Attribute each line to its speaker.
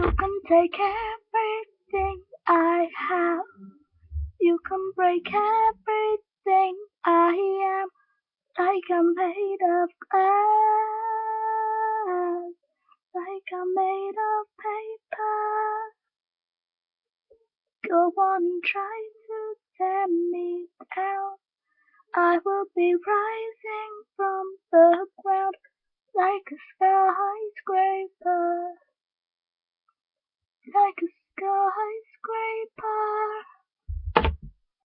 Speaker 1: You can take everything I have. You can break everything I am. Like I'm made of glass. Like I'm made of paper. Go on and try to tear me down. I will be rising from the ground like a skyscraper. Like a skyscraper.